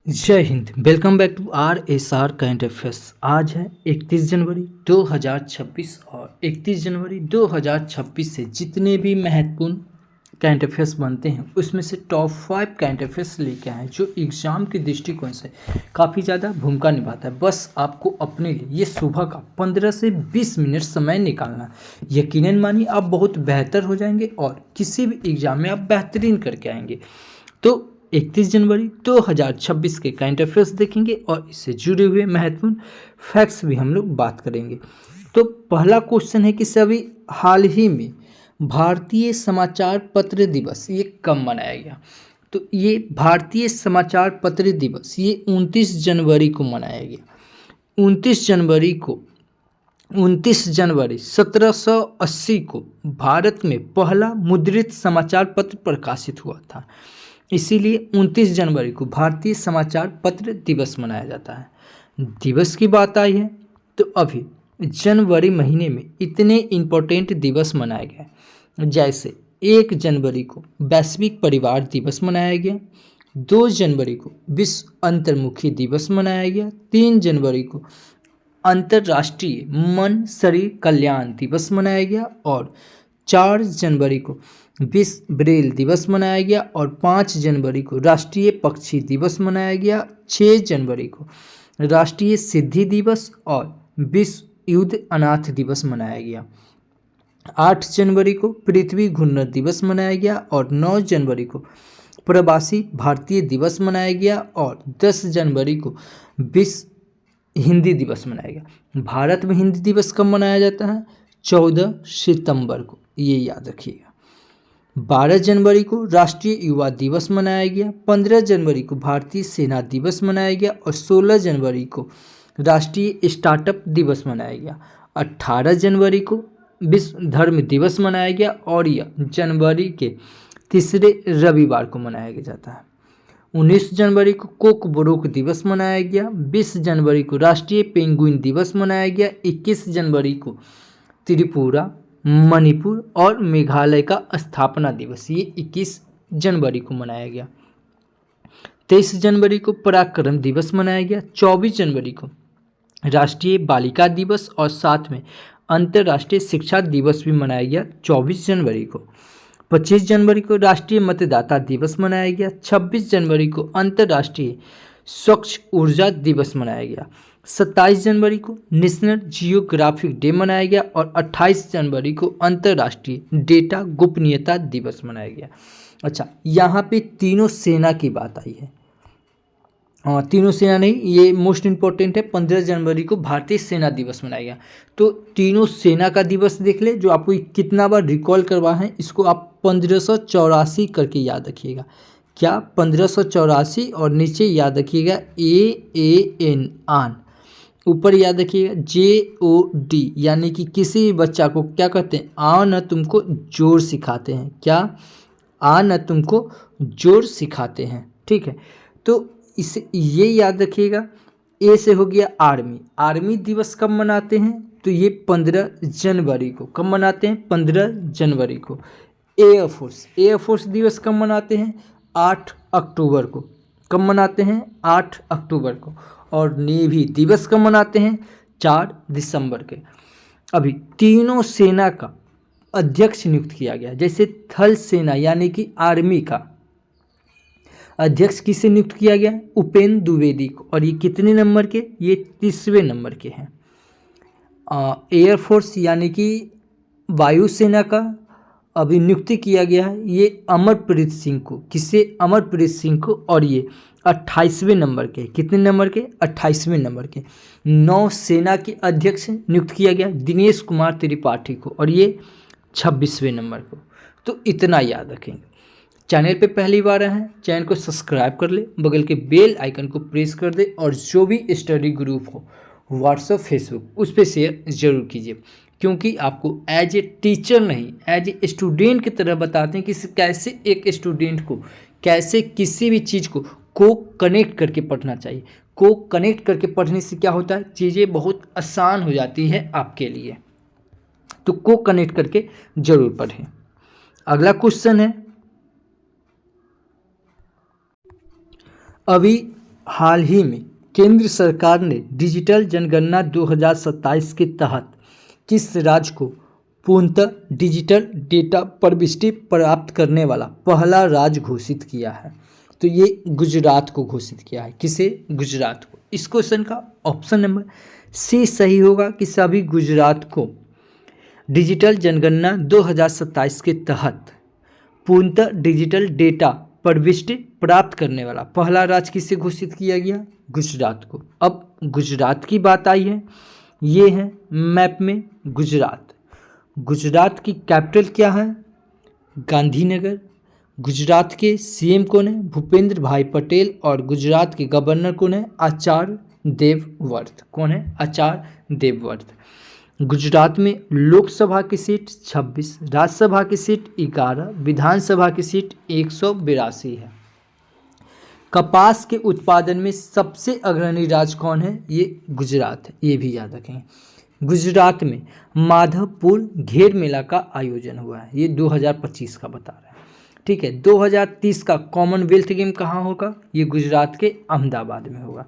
जय हिंद। Welcome back to R S R current affairs. आज है 31 जनवरी 2026 और 31 जनवरी 2026 से जितने भी महत्वपूर्ण करंट अफेयर्स बनते हैं उसमें से टॉप 5 करंट अफेयर्स लेके आए हैं जो एग्ज़ाम के दृष्टिकोण से काफ़ी ज़्यादा भूमिका निभाता है। बस आपको अपने लिए ये सुबह का 15 से 20 मिनट समय निकालना, यकीनन मानिए आप बहुत बेहतर हो जाएंगे और किसी भी एग्ज़ाम में आप बेहतरीन करके आएंगे। तो 31 जनवरी 2026 के करंट अफेयर्स देखेंगे और इससे जुड़े हुए महत्वपूर्ण फैक्ट्स भी हम लोग बात करेंगे। तो पहला क्वेश्चन है कि सभी हाल ही में भारतीय समाचार पत्र दिवस ये कब मनाया गया? तो ये भारतीय समाचार पत्र दिवस ये 29 जनवरी को मनाया गया। 29 जनवरी 1780 को भारत में पहला मुद्रित समाचार पत्र प्रकाशित हुआ था। इसीलिए 29 जनवरी को भारतीय समाचार पत्र दिवस मनाया जाता है। दिवस की बात आई है तो अभी जनवरी महीने में इतने इम्पोर्टेंट दिवस मनाए गए, जैसे 1 जनवरी को वैश्विक परिवार दिवस मनाया गया, 2 जनवरी को विश्व अंतर्मुखी दिवस मनाया गया, 3 जनवरी को अंतर्राष्ट्रीय मन शरीर कल्याण दिवस मनाया गया और 4 जनवरी को विश्व ब्रेल दिवस मनाया गया और 5 जनवरी को राष्ट्रीय पक्षी दिवस मनाया गया, 6 जनवरी को राष्ट्रीय सिद्धि दिवस और विश्व युद्ध अनाथ दिवस मनाया गया, 8 जनवरी को पृथ्वी घूर्णन दिवस मनाया गया और 9 जनवरी को प्रवासी भारतीय दिवस मनाया गया और 10 जनवरी को विश्व हिंदी दिवस मनाया गया। भारत में हिंदी दिवस कब मनाया जाता है? 14 सितंबर को, ये याद रखिएगा। 12 जनवरी को राष्ट्रीय युवा दिवस मनाया गया, 15 जनवरी को भारतीय सेना दिवस मनाया गया और 16 जनवरी को राष्ट्रीय स्टार्टअप दिवस मनाया गया, 18 जनवरी को विश्व धर्म दिवस मनाया गया और यह जनवरी के तीसरे रविवार को मनाया जाता है। 19 जनवरी को कोकबोरोक दिवस मनाया गया, 20 जनवरी को राष्ट्रीय पेंगुइन दिवस मनाया गया, 21 जनवरी को त्रिपुरा, मणिपुर और मेघालय का स्थापना दिवस ये 21 जनवरी को मनाया गया। 23 जनवरी को पराक्रम दिवस मनाया गया, 24 जनवरी को राष्ट्रीय बालिका दिवस और साथ में अंतर्राष्ट्रीय शिक्षा दिवस भी मनाया गया 24 जनवरी को। 25 जनवरी को राष्ट्रीय मतदाता दिवस मनाया गया, 26 जनवरी को अंतर्राष्ट्रीय स्वच्छ ऊर्जा दिवस मनाया गया, 27 जनवरी को नेशनल जियोग्राफिक डे मनाया गया और 28 जनवरी को अंतर्राष्ट्रीय डेटा गोपनीयता दिवस मनाया गया। अच्छा, यहाँ पे तीनों सेना की बात आई है। तीनों सेना नहीं, ये मोस्ट इम्पोर्टेंट है। 15 जनवरी को भारतीय सेना दिवस मनाया गया। तो तीनों सेना का दिवस देख ले, जो आपको कितना बार रिकॉल करवा है, इसको आप 1584 करके याद रखिएगा। क्या? 1584 और नीचे याद रखिएगा AAN आन, ऊपर याद रखिएगा JOD, यानी कि किसी भी बच्चा को क्या कहते हैं? आ न तुमको जोर सिखाते हैं। क्या? आ न तुमको जोर सिखाते हैं। ठीक है, तो इसे ये याद रखिएगा। ए से हो गया आर्मी। आर्मी दिवस कब मनाते हैं? तो ये 15 जनवरी को। कब मनाते हैं? 15 जनवरी को। एयरफोर्स दिवस कब मनाते हैं? 8 अक्टूबर को। कब मनाते हैं? 8 अक्टूबर को। और नेवी दिवस कब मनाते हैं? 4 दिसंबर के। अभी तीनों सेना का अध्यक्ष नियुक्त किया गया। जैसे थल सेना यानी कि आर्मी का अध्यक्ष किसे नियुक्त किया गया? उपेंद्र द्विवेदी को। और ये कितने नंबर के? ये 30वें नंबर के हैं। एयरफोर्स यानी कि वायुसेना का अभी नियुक्ति किया गया है ये अमरप्रीत सिंह को। किसे? अमरप्रीत सिंह को। और ये 28वें नंबर के। कितने नंबर के? 28वें नंबर के। नौसेना के अध्यक्ष नियुक्त किया गया दिनेश कुमार त्रिपाठी को, और ये 26वें नंबर को। तो इतना याद रखेंगे। चैनल पे पहली बार आए हैं, चैनल को सब्सक्राइब कर ले, बगल के बेल आइकन को प्रेस कर दे और जो भी स्टडी ग्रुप हो व्हाट्सएप, फेसबुक, उस पर शेयर ज़रूर कीजिए, क्योंकि आपको एज ए टीचर नहीं, एज ए स्टूडेंट की तरह बताते हैं कि कैसे एक स्टूडेंट को कैसे किसी भी चीज़ को कनेक्ट करके पढ़ना चाहिए। को कनेक्ट करके पढ़ने से क्या होता है? चीज़ें बहुत आसान हो जाती है आपके लिए। तो को कनेक्ट करके जरूर पढ़ें। अगला क्वेश्चन है, अभी हाल ही में केंद्र सरकार ने डिजिटल जनगणना 2027 के तहत किस राज्य को पूर्णतः डिजिटल डेटा प्रविष्टि प्राप्त करने वाला पहला राज्य घोषित किया है? तो ये गुजरात को घोषित किया है। किसे? गुजरात को। इस क्वेश्चन का ऑप्शन नंबर सी सही होगा कि सभी गुजरात को डिजिटल जनगणना 2027 के तहत पूर्णतः डिजिटल डेटा प्रविष्टि प्राप्त करने वाला पहला राज्य किसे घोषित किया गया? गुजरात को। अब गुजरात की बात आई है, ये है मैप में गुजरात। गुजरात की कैपिटल क्या है? गांधीनगर। गुजरात के सीएम कौन है? भूपेंद्र भाई पटेल। और गुजरात के गवर्नर कौन है? आचार्य देवव्रत। कौन है? आचार्य देवव्रत। गुजरात में लोकसभा की सीट 26, राज्यसभा की सीट 11, विधानसभा की सीट 182 है। कपास के उत्पादन में सबसे अग्रणी राज्य कौन है? ये गुजरात है, ये भी याद रखें। गुजरात में माधवपुर घेर मेला का आयोजन हुआ है, ये 2025 का बता रहा है। ठीक है। 2030 का कॉमनवेल्थ गेम कहाँ होगा? ये गुजरात के अहमदाबाद में होगा।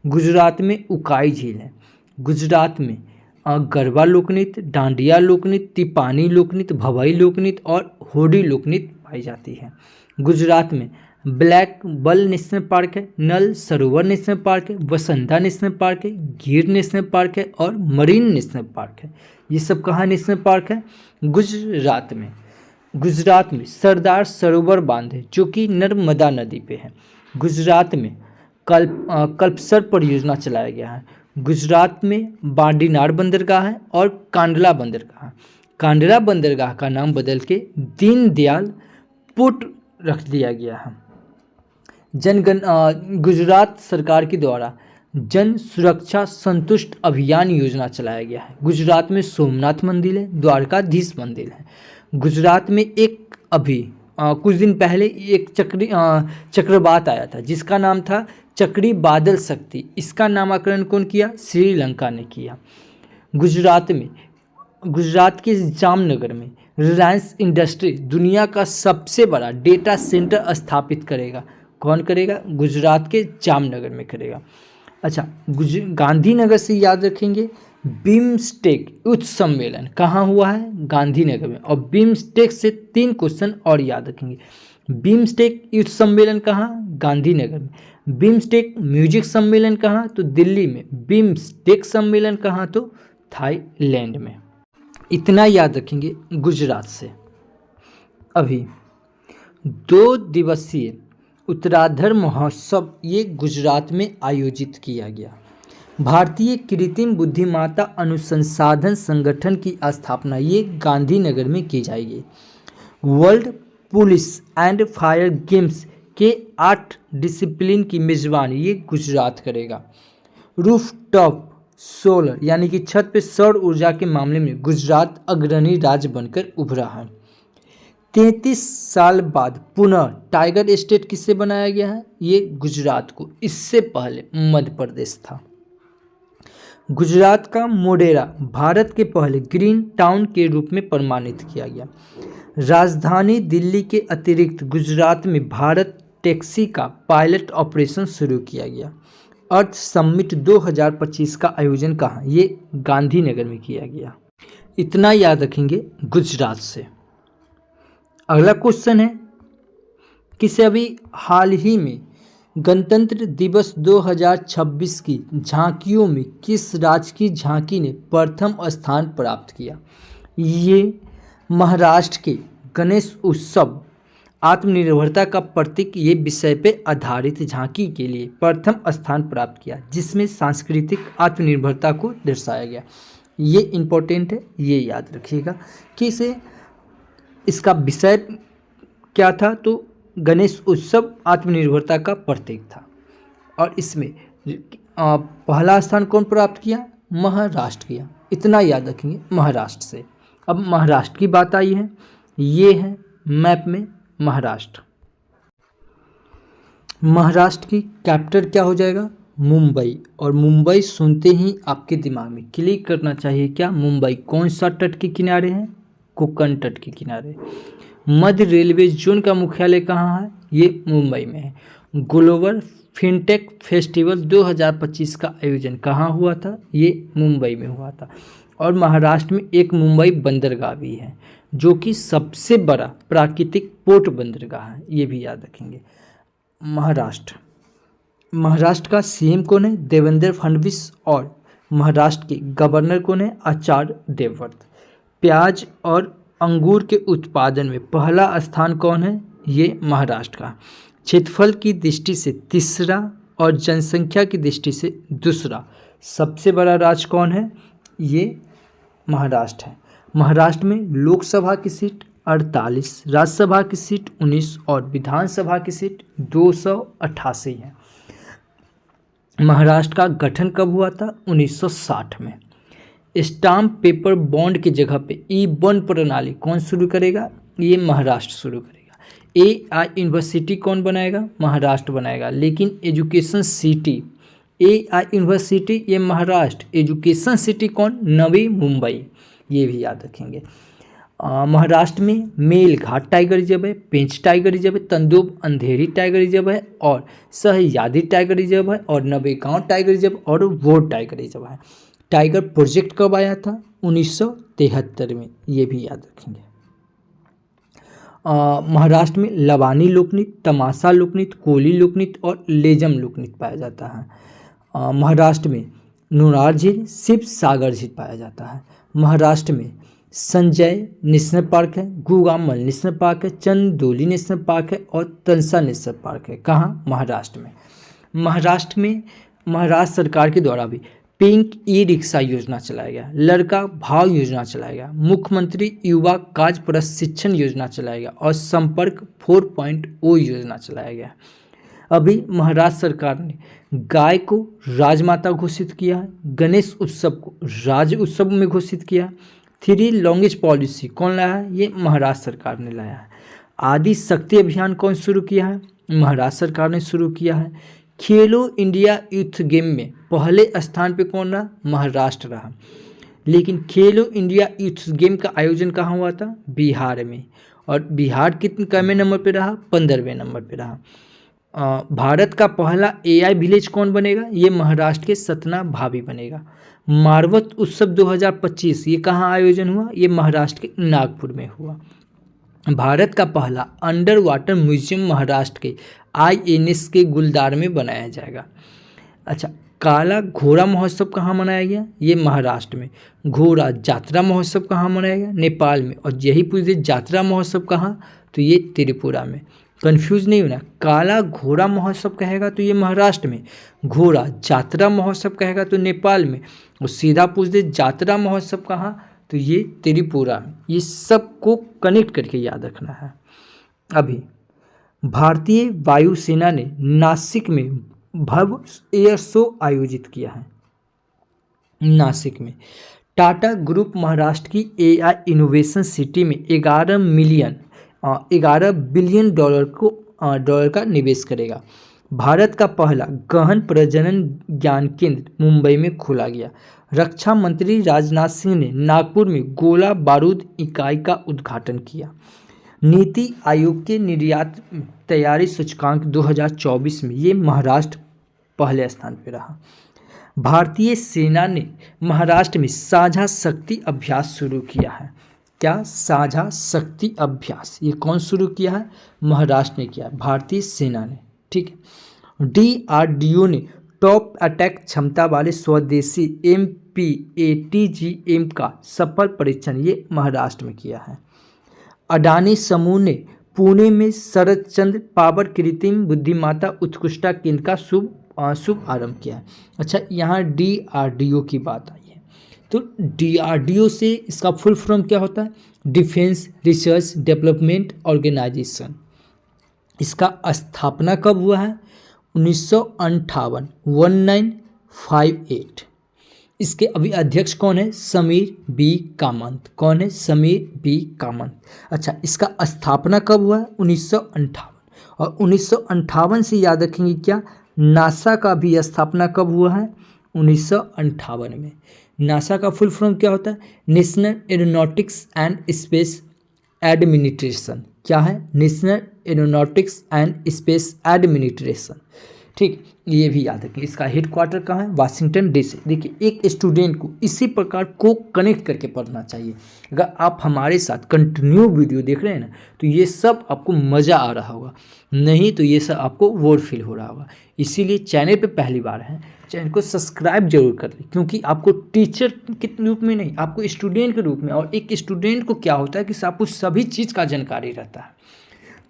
गुजरात में उकाई झील है। गुजरात में गरबा लोकनृत्य, डांडिया लोकनृत्य, तिपानी लोकनृत्य, भवाई लोकनृत्य और होडी लोकनृत्य पाई जाती है। गुजरात में ब्लैक बल नेशनल पार्क है, नल सरोवर नेशनल पार्क है, वसंता नेशनल पार्क है, गिर नेशनल पार्क है और मरीन नेशनल पार्क है। ये सब कहाँ नेशनल पार्क है? गुजरात में। गुजरात में सरदार सरोवर बांध है जो कि नर्मदा नदी पे है। गुजरात में कल्पसर परियोजना चलाया गया है। गुजरात में बांडीनार बंदरगाह है और कांडला बंदरगाह। कांडला बंदरगाह का नाम बदल के दीनदयाल पोर्ट रख दिया गया है। गुजरात सरकार के द्वारा जन सुरक्षा संतुष्ट अभियान योजना चलाया गया है। गुजरात में सोमनाथ मंदिर है, द्वारकाधीश मंदिर है। गुजरात में एक कुछ दिन पहले एक चक्रवात आया था जिसका नाम था चक्री बादल शक्ति। इसका नामकरण कौन किया? श्रीलंका ने किया। गुजरात के जामनगर में रिलायंस इंडस्ट्रीज दुनिया का सबसे बड़ा डेटा सेंटर स्थापित करेगा। कौन करेगा? गुजरात के जामनगर में करेगा। अच्छा, गांधीनगर से याद रखेंगे बिम्स्टेक युद्ध सम्मेलन कहाँ हुआ है? गांधीनगर में। और बिम्स्टेक से 3 क्वेश्चन और याद रखेंगे। बिम्स्टेक युद्ध सम्मेलन कहाँ? गांधीनगर में। बिम्स्टेक म्यूजिक सम्मेलन कहाँ? तो दिल्ली में। बिम्स्टेक सम्मेलन कहाँ? तो थाईलैंड में। इतना याद रखेंगे गुजरात से। अभी 2 दिवसीय उत्तराधर महोत्सव ये गुजरात में आयोजित किया गया। भारतीय कृत्रिम बुद्धिमत्ता अनुसंधान संगठन की स्थापना ये गांधीनगर में की जाएगी। World police and fire games के 8 डिसिप्लिन की मेजबानी ये गुजरात करेगा। रूफटॉप सोलर यानी कि छत पे सौर ऊर्जा के मामले में गुजरात अग्रणी राज्य बनकर उभरा है। 33 साल बाद पुनः टाइगर स्टेट किससे बनाया गया है? ये गुजरात को। इससे पहले मध्य प्रदेश था। गुजरात का मोढेरा भारत के पहले ग्रीन टाउन के रूप में प्रमाणित किया गया। राजधानी दिल्ली के अतिरिक्त गुजरात में भारत टैक्सी का पायलट ऑपरेशन शुरू किया गया। अर्थ समिट 2025 का आयोजन कहाँ? ये गांधीनगर में किया गया। इतना याद रखेंगे गुजरात से। अगला क्वेश्चन है कि अभी हाल ही में गणतंत्र दिवस 2026 की झांकियों में किस राज्य की झांकी ने प्रथम स्थान प्राप्त किया? ये महाराष्ट्र के गणेश उत्सव आत्मनिर्भरता का प्रतीक ये विषय पे आधारित झांकी के लिए प्रथम स्थान प्राप्त किया, जिसमें सांस्कृतिक आत्मनिर्भरता को दर्शाया गया। ये इम्पोर्टेंट है, ये याद रखिएगा कि इसका विषय क्या था? तो गणेश उत्सव आत्मनिर्भरता का प्रतीक था। और इसमें पहला स्थान कौन प्राप्त किया? महाराष्ट्र किया। इतना याद रखेंगे महाराष्ट्र से। अब महाराष्ट्र की बात आई है, ये है मैप में महाराष्ट्र। महाराष्ट्र की कैपिटल क्या हो जाएगा? मुंबई। और मुंबई सुनते ही आपके दिमाग में क्लिक करना चाहिए क्या? मुंबई कौन सा तट के किनारे है? कोंकण तट के किनारे। मध्य रेलवे जोन का मुख्यालय कहाँ है? ये मुंबई में है। ग्लोबल फिनटेक फेस्टिवल 2025 का आयोजन कहाँ हुआ था? ये मुंबई में हुआ था। और महाराष्ट्र में एक मुंबई बंदरगाह भी है जो कि सबसे बड़ा प्राकृतिक पोर्ट बंदरगाह है, ये भी याद रखेंगे। महाराष्ट्र का सीएम कौन है? देवेंद्र फडणवीस। और महाराष्ट्र के गवर्नर कौन है? आचार्य देवव्रत। प्याज और अंगूर के उत्पादन में पहला स्थान कौन है? ये महाराष्ट्र का। क्षेत्रफल की दृष्टि से तीसरा और जनसंख्या की दृष्टि से दूसरा सबसे बड़ा राज्य कौन है? ये महाराष्ट्र है। महाराष्ट्र में लोकसभा की सीट 48, राज्यसभा की सीट 19 और विधानसभा की सीट 288 है। महाराष्ट्र का गठन कब हुआ था? 1960 में। स्टाम्प पेपर बॉन्ड की जगह पे ई बॉन्ड प्रणाली कौन शुरू करेगा? ये महाराष्ट्र शुरू करेगा। AI यूनिवर्सिटी कौन बनाएगा? महाराष्ट्र बनाएगा। लेकिन एजुकेशन सिटी AI यूनिवर्सिटी ये महाराष्ट्र, एजुकेशन सिटी कौन? नवी मुंबई, ये भी याद रखेंगे। महाराष्ट्र में मेलघाट टाइगर रिजर्व है, पेंच टाइगर रिजर्व है, तंदूप अंधेरी टाइगर रिजर्व है और सह्याद्री टाइगर रिजर्व है और नवेगांव टाइगर रिजर्व और वोर टाइगर रिजर्व है। टाइगर प्रोजेक्ट कब आया था? 1973 में, ये भी याद रखेंगे। महाराष्ट्र में लवानी लोकनृत्य, तमाशा लोकनृत्य, कोली नृत्य और लेजम लोकनृत्य पाया जाता है। महाराष्ट्र में नुनार झील, शिव सागर झील पाया जाता है। महाराष्ट्र में संजय नेशनल पार्क है, गुगामल नेशनल पार्क है, चंदोली नेशनल पार्क है और तंसा नेशनल पार्क है। कहाँ? महाराष्ट्र में। महाराष्ट्र में महाराष्ट्र सरकार के द्वारा भी पिंक ई रिक्शा योजना चलाया गया, लड़का भाव योजना चलाया गया, मुख्यमंत्री युवा कार्य प्रशिक्षण योजना चलाया गया और संपर्क 4.0 योजना चलाया गया। अभी महाराष्ट्र सरकार ने गाय को राजमाता घोषित किया है, गणेश उत्सव को राज्य उत्सव में घोषित किया। 3 लैंग्वेज पॉलिसी कौन लाया है? ये महाराष्ट्र सरकार ने लाया है। आदि शक्ति अभियान कौन शुरू किया है? महाराष्ट्र सरकार ने शुरू किया है। खेलो इंडिया यूथ गेम में पहले स्थान पे कौन रहा? महाराष्ट्र रहा। लेकिन खेलो इंडिया यूथ गेम का आयोजन कहाँ हुआ था? बिहार में। और बिहार कितने नंबर पे रहा? 15वें नंबर पे रहा। भारत का पहला AI विलेज कौन बनेगा? ये महाराष्ट्र के सतना भाभी बनेगा। मारवत उत्सव 2025 ये कहाँ आयोजन हुआ? ये महाराष्ट्र के नागपुर में हुआ। भारत का पहला अंडर वाटर म्यूजियम महाराष्ट्र के INS के गुलदार में बनाया जाएगा। अच्छा, काला घोड़ा महोत्सव कहाँ मनाया गया? ये महाराष्ट्र में। घोड़ा जात्रा महोत्सव कहाँ मनाया गया? नेपाल में। और यही पूछ दे जात्रा महोत्सव कहाँ? तो ये त्रिपुरा में। कंफ्यूज नहीं होना, काला घोड़ा महोत्सव कहेगा तो ये महाराष्ट्र में, घोड़ा जात्रा महोत्सव कहेगा तो नेपाल में, और सीधा पूछ दे जात्रा महोत्सव कहाँ? तो ये त्रिपुरा में। ये सबको कनेक्ट करके याद रखना है। अभी भारतीय वायुसेना ने नासिक में भव्य एयर शो आयोजित किया है। नासिक में टाटा ग्रुप महाराष्ट्र की AI इनोवेशन सिटी में 11 बिलियन डॉलर का निवेश करेगा। भारत का पहला गहन प्रजनन ज्ञान केंद्र मुंबई में खोला गया। रक्षा मंत्री राजनाथ सिंह ने नागपुर में गोला बारूद इकाई का उद्घाटन किया। नीति आयोग के निर्यात तैयारी सूचकांक 2024 में ये महाराष्ट्र पहले स्थान पर रहा। भारतीय सेना ने महाराष्ट्र में साझा शक्ति अभ्यास शुरू किया है। क्या? साझा शक्ति अभ्यास। ये कौन शुरू किया है? महाराष्ट्र ने किया, भारतीय सेना ने। ठीक है। DRDO ने टॉप अटैक क्षमता वाले स्वदेशी MPATGM का सफल परीक्षण ये महाराष्ट्र में किया है। अडानी समूह ने पुणे में शरद चंद्र पावर कृत्रिम बुद्धिमत्ता उत्कृष्टता केंद्र का शुभ आरंभ किया है। अच्छा, यहाँ DRDO की बात आई है तो DRDO से इसका फुल फॉर्म क्या होता है? Defence research development organisation. इसका स्थापना कब हुआ है? 1958। इसके अभी अध्यक्ष कौन है? समीर बी कामत। कौन है? समीर बी कामत। अच्छा, इसका स्थापना कब हुआ है? 1958। और 1958 से याद रखेंगे क्या? नासा का भी स्थापना कब हुआ है? 1958 में। नासा का फुल फॉर्म क्या होता है? National aeronautics and space administration. क्या है? National aeronautics and space administration. ठीक, ये भी याद रखें। इसका हेडक्वार्टर कहाँ है? Washington DC. देखिए, एक स्टूडेंट को इसी प्रकार को कनेक्ट करके पढ़ना चाहिए। अगर आप हमारे साथ कंटिन्यू वीडियो देख रहे हैं ना, तो ये सब आपको मज़ा आ रहा होगा, नहीं तो ये सब आपको बोर फील हो रहा होगा। इसीलिए चैनल पे पहली बार है, चैनल को सब्सक्राइब जरूर कर लें, क्योंकि आपको टीचर के रूप में नहीं, आपको स्टूडेंट के रूप में, और एक स्टूडेंट को क्या होता है कि आपको सभी चीज़ का जानकारी रहता है।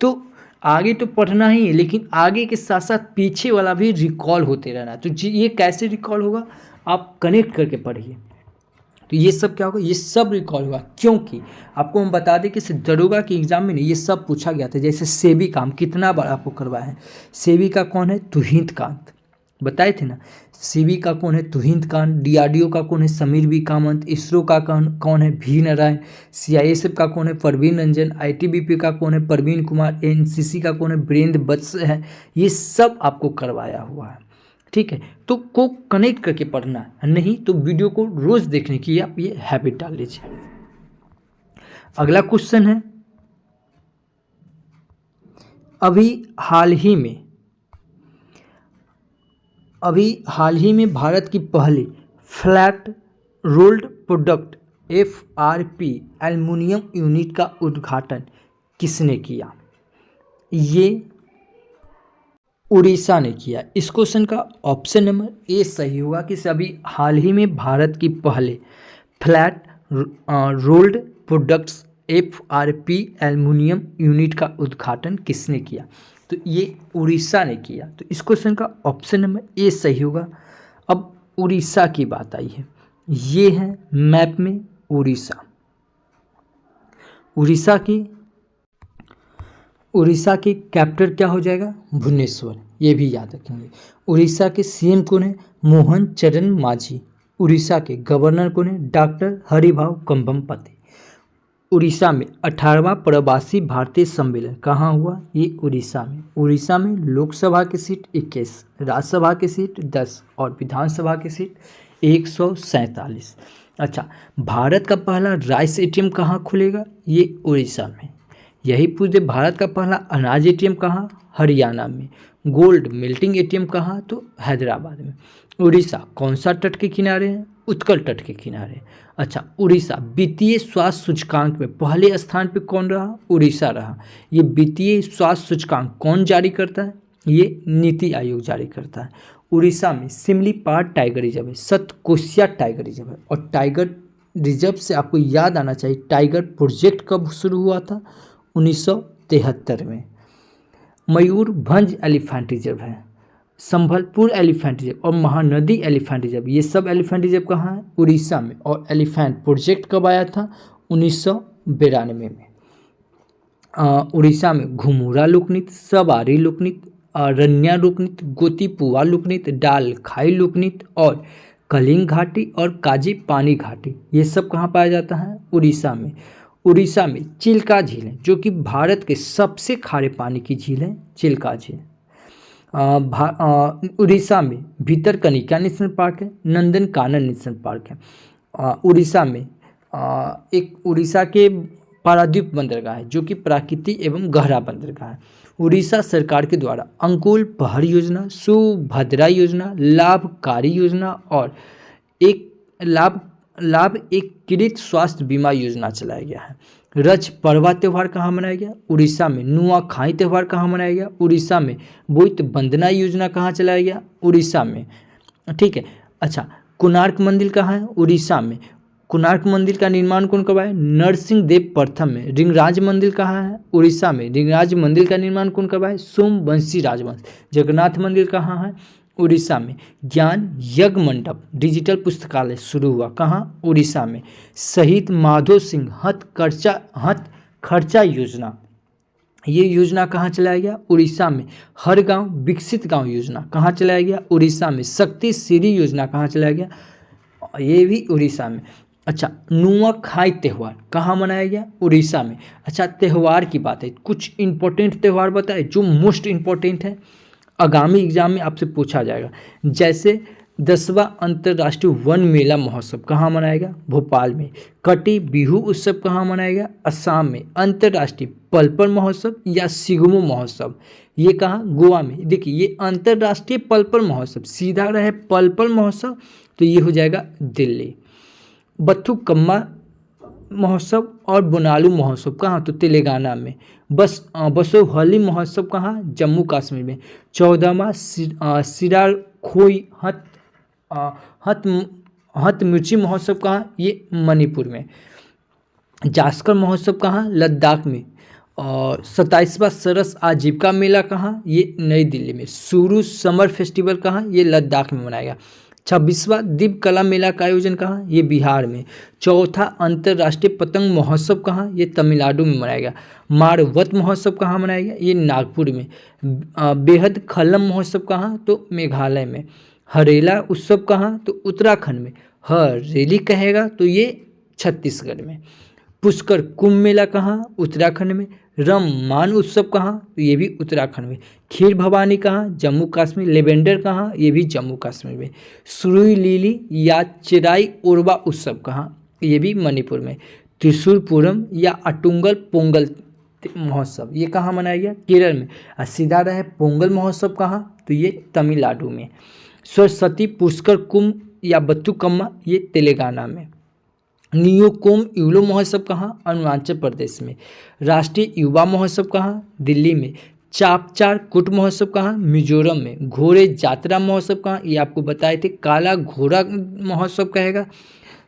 तो आगे तो पढ़ना ही है, लेकिन आगे के साथ साथ पीछे वाला भी रिकॉल होते रहना है। तो ये कैसे रिकॉल होगा? आप कनेक्ट करके पढ़िए। तो ये सब क्या होगा? ये सब रिकॉल होगा, क्योंकि आपको हम बता दें कि दरोगा के एग्जाम में ये सब पूछा गया था। जैसे सेबी काम कितना बार आपको करवाया है? सेबी का कौन है? तुहिन कांत, बताए थे ना। सीबी का कौन है? तुहिन कांत। डीआरडीओ का कौन है? समीर वी कामत। इसरो का कौन है? भी नारायण। सीआईएसएफ का कौन है? परवीन रंजन। आईटीबीपी का कौन है? प्रवीण कुमार। एनसीसी का कौन है? वीरेंद्र वत्स है। ये सब आपको करवाया हुआ है, ठीक है। तो को कनेक्ट करके पढ़ना है, नहीं तो वीडियो को रोज देखने की आप ये हैबिट डाल लीजिए। अगला क्वेश्चन है, अभी हाल ही में भारत की पहली flat rolled product FRP aluminium unit का उद्घाटन किसने किया? ये उड़ीसा ने किया। इस क्वेश्चन का ऑप्शन नंबर ए सही होगा कि सभी हाल ही में भारत की पहले flat rolled products FRP aluminium unit का उद्घाटन किसने किया? तो ये उड़ीसा ने किया। तो इस क्वेश्चन का ऑप्शन नंबर ए सही होगा। अब उड़ीसा की बात आई है, ये है मैप में उड़ीसा। उड़ीसा की कैपिटल क्या हो जाएगा? भुवनेश्वर, ये भी याद रखेंगे। उड़ीसा के सीएम कौन है? मोहन चरण मांझी। उड़ीसा के गवर्नर कौन है? डॉक्टर हरिभाऊ कंभमपति। उड़ीसा में 18वां प्रवासी भारतीय सम्मेलन कहाँ हुआ? ये उड़ीसा में। उड़ीसा में लोकसभा की सीट 21, राज्यसभा की सीट 10 और विधानसभा की सीट 147। अच्छा, भारत का पहला राइस एटीएम कहाँ खुलेगा? ये उड़ीसा में। यही पूछ दे, भारत का पहला अनाज एटीएम कहाँ? हरियाणा में। गोल्ड मेल्टिंग एटीएम कहाँ? तो हैदराबाद में। उड़ीसा कौन सा तट के किनारे है? उत्कल तट के किनारे। अच्छा, उड़ीसा वित्तीय स्वास्थ्य सूचकांक में पहले स्थान पे कौन रहा? उड़ीसा रहा। ये वित्तीय स्वास्थ्य सूचकांक कौन जारी करता है? ये नीति आयोग जारी करता है। उड़ीसा में सिमलीपाल टाइगर रिजर्व है, सतकोशिया टाइगर रिजर्व है। और टाइगर रिजर्व से आपको याद आना चाहिए, टाइगर प्रोजेक्ट कब शुरू हुआ था? 1973 में। मयूरभंज एलिफेंट रिजर्व है, संभलपुर एलिफेंट रिजर्व और महानदी एलिफेंट रिजर्व, ये सब एलिफेंट रिजर्व कहाँ है? उड़ीसा में। और एलिफेंट प्रोजेक्ट कब आया था? 1992 में। उड़ीसा में घुमुरा लोकनृत्य, सवारी लोकनृत्य, रन्या लोकनृत्य, गोतीपुआ लोकनृत्य, डाल खाई लोकनृत्य और कलिंग घाटी और काजी पानी घाटी, ये सब कहाँ पाया जाता है? उड़ीसा में। उड़ीसा में चिल्का झील है, जो कि भारत के सबसे खारे पानी की झील है, चिल्का झील। उड़ीसा में भितरकनिका नेशनल पार्क है, नंदन कानन नेशनल पार्क है। उड़ीसा में एक उड़ीसा के पारादीप बंदरगाह है, जो कि प्राकृतिक एवं गहरा बंदरगाह है। उड़ीसा सरकार के द्वारा अंकुल पहर योजना, सुभद्रा योजना, लाभकारी योजना और लाभ एकीकृत स्वास्थ्य बीमा योजना चलाया गया है। रज पर्वा त्यौहार कहाँ मनाया गया? उड़ीसा में। नुआखाई त्यौहार कहाँ मनाया गया? उड़ीसा में। बोइत वंदना योजना कहाँ चलाया गया? उड़ीसा में, ठीक है। अच्छा, कोणार्क मंदिर कहाँ है? उड़ीसा में। कोणार्क मंदिर का निर्माण कौन करवाया? नरसिंह देव प्रथम में। रिंगराज मंदिर कहाँ है? उड़ीसा में। रिंगराज मंदिर का निर्माण कौन करवाया? सोमवंशी राजवंश। जगन्नाथ मंदिर कहाँ है? उड़ीसा में। ज्ञान यज्ञ मंडप डिजिटल पुस्तकालय शुरू हुआ कहाँ? उड़ीसा में। शहीद माधो सिंह हथ खर्चा योजना, ये योजना कहाँ चलाया गया? उड़ीसा में। हर गांव विकसित गांव योजना कहाँ चलाया गया? उड़ीसा में। शक्ति श्री योजना कहाँ चलाया गया? ये भी उड़ीसा में। अच्छा, नुआखाई त्यौहार कहाँ मनाया गया? उड़ीसा में। अच्छा, त्यौहार की बात है, कुछ इंपॉर्टेंट त्यौहार बताए जो मोस्ट इंपॉर्टेंट है, आगामी एग्जाम में आपसे पूछा जाएगा। जैसे 10वां अंतर्राष्ट्रीय वन मेला महोत्सव कहाँ मनाएगा? भोपाल में। कटी बिहू उत्सव कहाँ मनाएगा? असम में। अंतर्राष्ट्रीय पलपल महोत्सव या सिगमो महोत्सव, ये कहाँ? गोवा में। देखिए ये अंतर्राष्ट्रीय पलपल महोत्सव, सीधा रहे पलपल महोत्सव तो ये हो जाएगा दिल्ली। बथुकम्मा महोत्सव और बोनालू महोत्सव कहाँ? तो तेलंगाना में। बसोहली महोत्सव कहाँ? जम्मू कश्मीर में। 14वां सिराखोई हथ मिर्ची महोत्सव कहाँ? ये मणिपुर में। जास्कर महोत्सव कहाँ? लद्दाख में। और 27वां सरस आजीविका मेला कहाँ? ये नई दिल्ली में। सुरू समर फेस्टिवल कहाँ? ये लद्दाख में मनाएगा। 26वां दिव्य कला मेला का आयोजन कहाँ? ये बिहार में। चौथा अंतर्राष्ट्रीय पतंग महोत्सव कहाँ? ये तमिलनाडु में मनाएगा। मारवत महोत्सव कहाँ मनाएगा? ये नागपुर में। बेहद खलम महोत्सव कहाँ? तो मेघालय में। हरेला उत्सव कहाँ? तो उत्तराखंड में। हरेली कहेगा तो ये छत्तीसगढ़ में। पुष्कर कुंभ मेला कहाँ? उत्तराखंड में। रममान उत्सव कहाँ? तो ये भी उत्तराखंड में। खीर भवानी कहाँ? जम्मू कश्मीर। लेवेंडर कहाँ? ये भी जम्मू कश्मीर में। सुरुई लीली या चिराई ओरबा उत्सव कहाँ? ये भी मणिपुर में। त्रिशूलपुरम या अटुंगल पोंगल महोत्सव ये कहाँ मनाया गया? केरल में। और सीधा रहे पोंगल महोत्सव कहाँ? तो ये तमिलनाडु में। सरस्वती पुष्कर कुंभ या बथुकम्मा ये तेलंगाना में। नियोकुम यूलो महोत्सव कहाँ? अरुणाचल प्रदेश में। राष्ट्रीय युवा महोत्सव कहाँ? दिल्ली में। चापचार कुट महोत्सव कहाँ? मिजोरम में। घोड़े जात्रा महोत्सव कहाँ? ये आपको बताए थे, काला घोड़ा महोत्सव कहेगा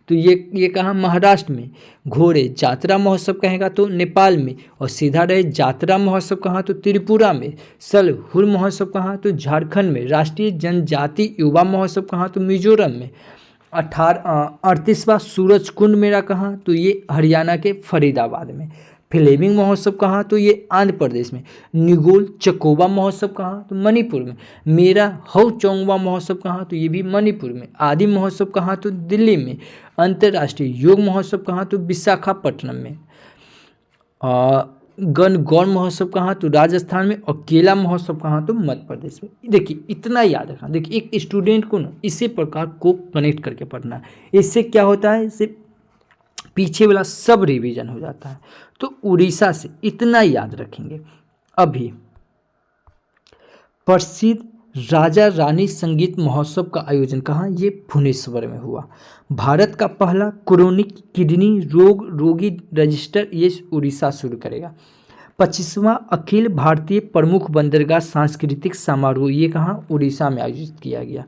तो ये कहाँ? महाराष्ट्र में। घोड़े जात्रा महोत्सव कहेगा तो नेपाल में। और सीधा रहे जात्रा महोत्सव कहाँ? तो त्रिपुरा में। सलहुल महोत्सव कहाँ? तो झारखंड में। राष्ट्रीय जनजाति युवा महोत्सव कहाँ? तो मिजोरम में। 38वां सूरज कुंड मेला कहाँ? तो ये हरियाणा के फरीदाबाद में। फ्लेमिंग महोत्सव कहाँ? तो ये आंध्र प्रदेश में। निगोल चकोबा महोत्सव कहाँ? तो मणिपुर में। मेरा हौ चौंगवा महोत्सव कहाँ? तो ये भी मणिपुर में। आदि महोत्सव कहाँ? तो दिल्ली में। अंतर्राष्ट्रीय योग महोत्सव कहाँ? तो विशाखापट्टनम में। गणगौर महोत्सव कहाँ? तो राजस्थान में। और केला महोत्सव कहाँ? तो मध्य प्रदेश में। देखिए इतना याद रखना। देखिए एक स्टूडेंट को ना इसी प्रकार को कनेक्ट करके पढ़ना है। इससे क्या होता है? इससे पीछे वाला सब रिवीजन हो जाता है। तो उड़ीसा से इतना याद रखेंगे। अभी प्रसिद्ध राजा रानी संगीत महोत्सव का आयोजन कहाँ? ये भुवनेश्वर में हुआ। भारत का पहला क्रोनिक किडनी रोगी रजिस्टर ये उड़ीसा शुरू करेगा। 25वां अखिल भारतीय प्रमुख बंदरगाह सांस्कृतिक समारोह ये कहाँ? उड़ीसा में आयोजित किया गया।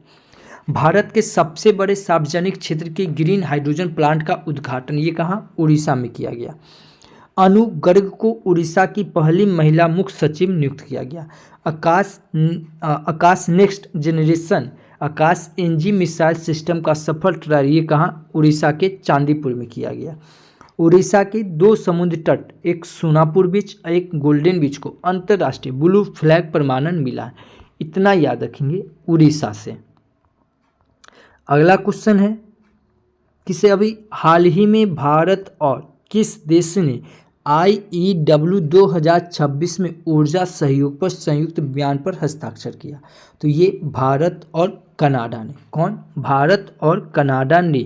भारत के सबसे बड़े सार्वजनिक क्षेत्र के ग्रीन हाइड्रोजन प्लांट का उद्घाटन ये कहाँ? उड़ीसा में किया गया। अनु गर्ग को उड़ीसा की पहली महिला मुख्य सचिव नियुक्त किया गया। आकाश नेक्स्ट जनरेशन आकाश एनजी मिसाइल सिस्टम का सफल ट्रायल ये कहाँ? उड़ीसा के चांदीपुर में किया गया। उड़ीसा के 2 समुद्र तट, एक सोनापुर बीच और एक गोल्डन बीच को अंतर्राष्ट्रीय ब्लू फ्लैग प्रमाणन मिला। इतना याद रखेंगे उड़ीसा से। अगला क्वेश्चन है किसे अभी हाल ही में भारत और किस देश ने IEW 2026 में ऊर्जा सहयोग पर संयुक्त बयान पर हस्ताक्षर किया? तो ये भारत और कनाडा ने। कौन? भारत और कनाडा ने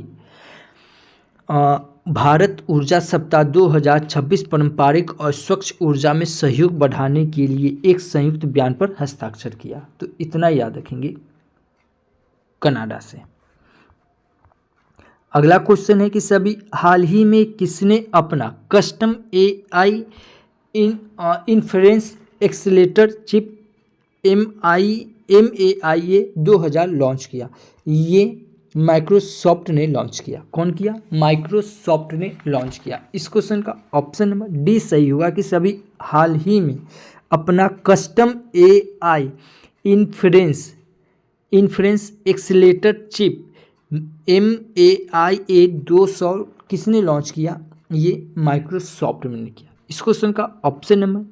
भारत ऊर्जा सप्ताह 2026 पारंपरिक और स्वच्छ ऊर्जा में सहयोग बढ़ाने के लिए एक संयुक्त बयान पर हस्ताक्षर किया। तो इतना याद रखेंगे कनाडा से। अगला क्वेश्चन है कि सभी हाल ही में किसने अपना custom AI inference accelerator chip MAIA 2000 launch किया? ये माइक्रोसॉफ्ट ने लॉन्च किया। कौन किया? माइक्रोसॉफ्ट ने लॉन्च किया। इस क्वेश्चन का ऑप्शन नंबर डी सही होगा कि सभी हाल ही में अपना custom AI inference accelerator chip MAIA 200 किसने लॉन्च किया? ये माइक्रोसॉफ्ट ने किया। इस क्वेश्चन का ऑप्शन नंबर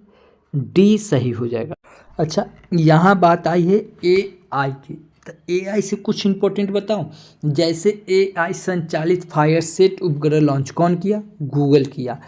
डी सही हो जाएगा। अच्छा यहाँ बात आई है AI की। तो AI से कुछ इंपॉर्टेंट बताऊं। जैसे AI संचालित फायर सेट उपग्रह लॉन्च कौन किया? गूगल किया।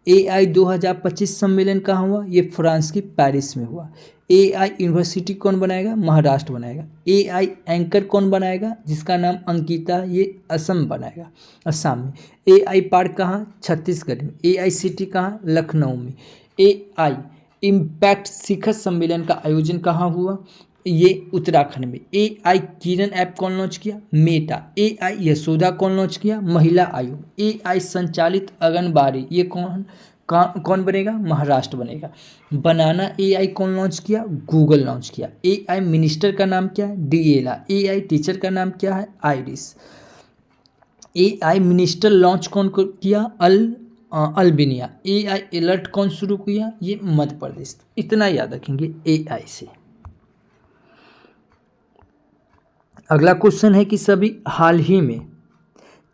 AI 2025 सम्मेलन कहाँ हुआ? ये फ्रांस की पेरिस में हुआ। AI यूनिवर्सिटी कौन बनाएगा? महाराष्ट्र बनाएगा। AI एंकर कौन बनाएगा? जिसका नाम अंकिता, ये असम बनाएगा, असम में। AI पार्क कहाँ? छत्तीसगढ़ में। AICT कहाँ? लखनऊ में। AI इम्पैक्ट शिखर सम्मेलन का आयोजन कहाँ हुआ? ये उत्तराखंड में। AI किरण ऐप कौन लॉन्च किया? मेटा। AI यशोदा कौन लॉन्च किया? महिला आयोग। AI संचालित आंगनबाड़ी, ये कौन बनेगा? महाराष्ट्र बनेगा। बनाना AI कौन लॉन्च किया? गूगल लॉन्च किया। AI मिनिस्टर का नाम क्या है? DLR। AI टीचर का नाम क्या है? आइरिस। AI मिनिस्टर लॉन्च कौन किया? अल्बानिया। AI अलर्ट कौन शुरू किया? ये मध्य प्रदेश। इतना याद रखेंगे AI से। अगला क्वेश्चन है कि सभी हाल ही में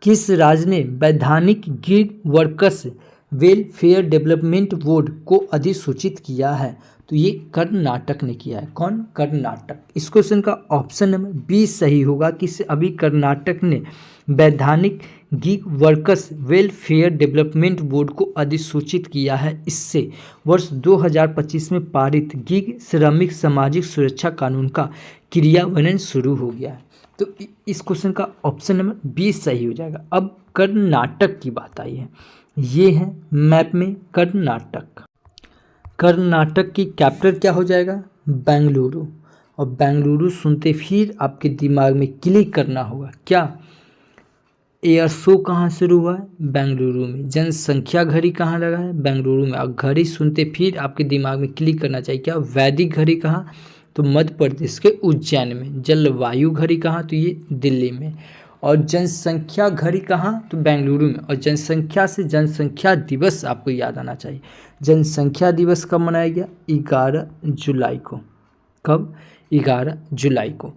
किस राज्य ने वैधानिक gig workers welfare development board को अधिसूचित किया है? तो ये कर्नाटक ने किया है। कौन? कर्नाटक। इस क्वेश्चन का ऑप्शन नंबर बी सही होगा कि अभी कर्नाटक ने वैधानिक gig workers welfare development board को अधिसूचित किया है। इससे वर्ष 2025 में पारित गिग श्रमिक सामाजिक सुरक्षा कानून का क्रियान्वयन शुरू हो गया है। तो इस क्वेश्चन का ऑप्शन नंबर बी सही हो जाएगा। अब कर्नाटक की बात आई है। ये है मैप में कर्नाटक। कर्नाटक की कैपिटल क्या हो जाएगा? बेंगलुरु। और बेंगलुरु सुनते फिर आपके दिमाग में क्लिक करना होगा क्या? एयर शो कहाँ शुरू हुआ है? बेंगलुरु में। जनसंख्या घड़ी कहाँ लगा है? बेंगलुरु में। और घड़ी सुनते फिर आपके दिमाग में क्लिक करना चाहिए क्या? वैदिक घड़ी कहाँ? तो मध्य प्रदेश के उज्जैन में। जलवायु घड़ी कहाँ? तो ये दिल्ली में। और जनसंख्या घड़ी कहाँ? तो बेंगलुरु में। और जनसंख्या से जनसंख्या दिवस आपको याद आना चाहिए। जनसंख्या दिवस कब मनाया गया? 11 जुलाई को। कब? 11 जुलाई को।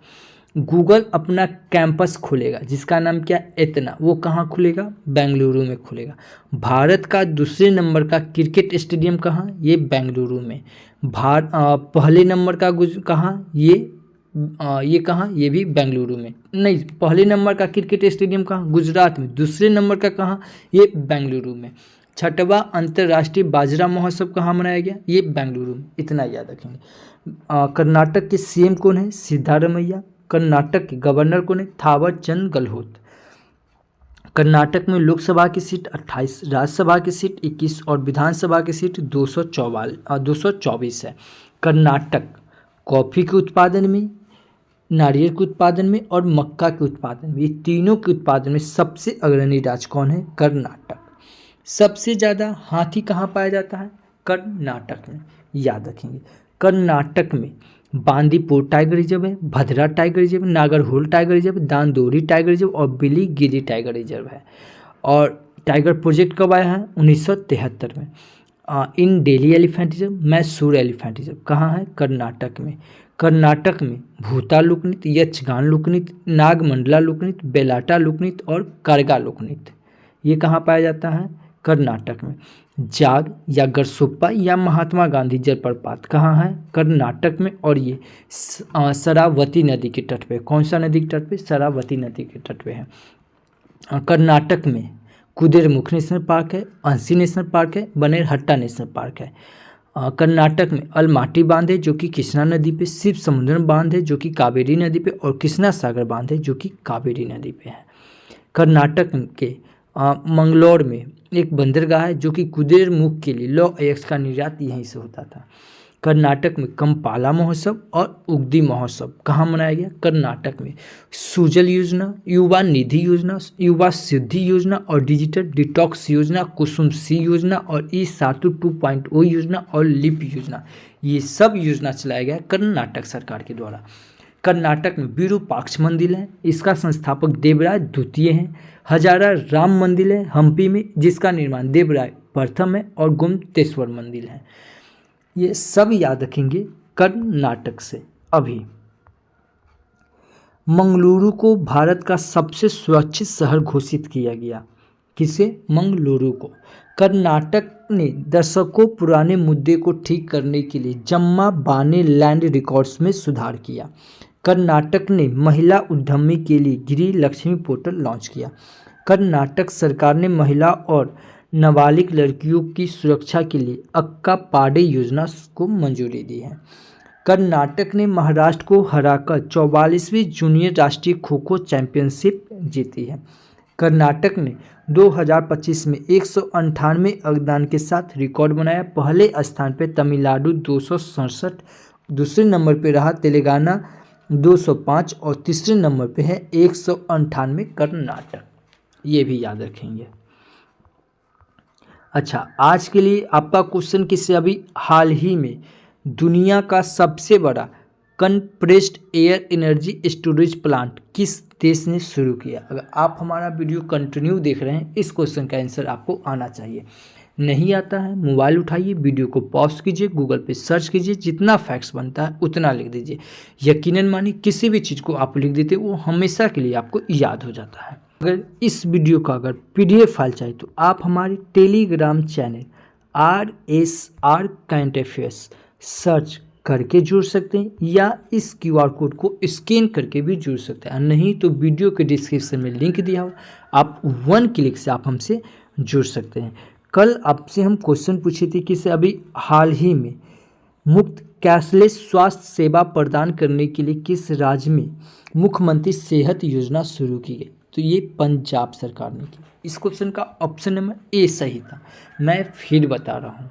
गूगल अपना कैंपस खोलेगा जिसका नाम क्या? इतना। वो कहाँ खुलेगा? बेंगलुरु में खुलेगा। भारत का दूसरे नंबर का क्रिकेट स्टेडियम कहाँ? ये बेंगलुरु में। पहले नंबर का कहाँ? ये कहाँ? ये भी बेंगलुरु में। नहीं, पहले नंबर का क्रिकेट स्टेडियम कहाँ? गुजरात में। दूसरे नंबर का कहाँ? ये बेंगलुरु में। छठवां अंतर्राष्ट्रीय बाजरा महोत्सव कहाँ मनाया गया? ये बेंगलुरु में। इतना याद रखेंगे। कर्नाटक के CM कौन है? सिद्धारमैया। कर्नाटक के गवर्नर कौन है? थावर चंद गहलोत। कर्नाटक में लोकसभा की सीट 28, राज्यसभा की सीट 21 और विधानसभा की सीट 224 है। कर्नाटक कॉफ़ी के उत्पादन में, नारियल के उत्पादन में और मक्का के उत्पादन में, ये तीनों के उत्पादन में सबसे अग्रणी राज्य कौन है? कर्नाटक। सबसे ज़्यादा हाथी कहाँ पाया जाता है? कर्नाटक में। याद रखेंगे। कर्नाटक में बांदीपुर टाइगर रिजर्व है, Bhadra tiger reserve, Nagarhole tiger reserve, Dandeli tiger reserve और बिलीगिरी टाइगर रिजर्व है। और टाइगर प्रोजेक्ट कब आया है? 1973 में। इन Delhi elephant reserve, Mysore elephant reserve कहाँ है? कर्नाटक में। कर्नाटक में भूता लोकनृत्य, यक्षगान लोकनृत्य, नागमंडला लोकनृत्य, बेलाटा लोकनृत्य और करगा लोकनृत्य, ये कहाँ पाया जाता है? कर्नाटक में। जाग या गरसोप्पा या महात्मा गांधी जलप्रपात कहाँ है? कर्नाटक में। और ये शरावती नदी के तट पे। कौन सा नदी के तट पे? शरावती नदी के तट पे है। कर्नाटक में कुद्रेमुख नेशनल पार्क है, अंसी नेशनल पार्क है, बनेरहट्टा नेशनल पार्क है। कर्नाटक में अलमाटी बांध है जो कि कृष्णा नदी पे, शिव समुद्र बांध है जो कि कावेरी नदी पे और कृष्णा सागर बांध है जो कि कावेरी नदी पे है। कर्नाटक के मंगलौर में एक बंदरगाह है जो कि कुद्रेमुख के लिए लॉ एक्स का निर्यात यहीं से होता था। कर्नाटक में कंपाला महोत्सव और उगदी महोत्सव कहाँ मनाया गया? कर्नाटक में। सुजल योजना, युवा निधि योजना, युवा सिद्धि योजना और डिजिटल डिटॉक्स योजना, कुसुम सी योजना और ई-सेतु 2.0 योजना और लिप योजना, ये सब योजना चलाया गया कर्नाटक सरकार के द्वारा। कर्नाटक में विरूपाक्ष मंदिर है, इसका संस्थापक देवराय द्वितीय हैं। हजारा राम मंदिर है हम्पी में, जिसका निर्माण देवराय प्रथम है। और गुम्तेश्वर मंदिर है। ये सब याद रखेंगे कर्नाटक से। अभी मंगलुरु को भारत का सबसे सुरक्षित शहर घोषित किया गया। किसे? मंगलुरु को। कर्नाटक ने दशकों पुराने मुद्दे को ठीक करने के लिए जम्मा बाने लैंड रिकॉर्ड्स में सुधार किया। कर्नाटक ने महिला उद्यमी के लिए गृह लक्ष्मी पोर्टल लॉन्च किया। कर्नाटक सरकार ने महिला और नाबालिग लड़कियों की सुरक्षा के लिए अक्का पाड़े योजना को मंजूरी दी है। कर्नाटक ने महाराष्ट्र को हराकर 44वीं जूनियर राष्ट्रीय खो खो चैंपियनशिप जीती है। कर्नाटक ने 2025 में 198 अंकदान के साथ रिकॉर्ड बनाया। पहले स्थान पर तमिलनाडु 267, दूसरे नंबर पर रहा तेलंगाना 205 और तीसरे नंबर पे है 198 कर्नाटक। ये भी याद रखेंगे। अच्छा, आज के लिए आपका क्वेश्चन किससे, अभी हाल ही में दुनिया का सबसे बड़ा compressed air energy storage plant किस देश ने शुरू किया? अगर आप हमारा वीडियो कंटिन्यू देख रहे हैं, इस क्वेश्चन का आंसर आपको आना चाहिए। नहीं आता है, मोबाइल उठाइए, वीडियो को पॉज कीजिए, गूगल पे सर्च कीजिए, जितना फैक्ट्स बनता है उतना लिख दीजिए। यकीनन मानिए किसी भी चीज़ को आप लिख देते वो हमेशा के लिए आपको याद हो जाता है। अगर इस वीडियो का अगर PDF फाइल चाहिए तो आप हमारे Telegram channel RSR current affairs search करके जुड़ सकते हैं, या इस QR कोड को स्कैन करके भी जुड़ सकते हैं। नहीं तो वीडियो के डिस्क्रिप्शन में लिंक दिया हो, आप 1 क्लिक से आप हमसे जुड़ सकते हैं। कल आपसे हम क्वेश्चन पूछे थे कि अभी हाल ही में मुफ्त कैशलेस स्वास्थ्य सेवा प्रदान करने के लिए किस राज्य में मुख्यमंत्री सेहत योजना शुरू की गई? तो ये पंजाब सरकार ने की। इस क्वेश्चन का ऑप्शन नंबर ए सही था। मैं फिर बता रहा हूँ,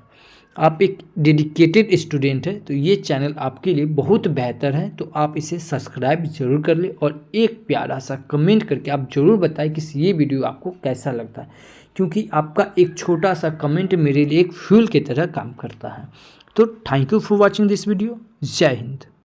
आप एक डेडिकेटेड स्टूडेंट है तो ये चैनल आपके लिए बहुत बेहतर है, तो आप इसे सब्सक्राइब जरूर कर ले और एक प्यारा सा कमेंट करके आप ज़रूर बताएं कि ये वीडियो आपको कैसा लगता है, क्योंकि आपका एक छोटा सा कमेंट मेरे लिए एक फ्यूल की तरह काम करता है। तो thank you for watching this video. जय हिंद।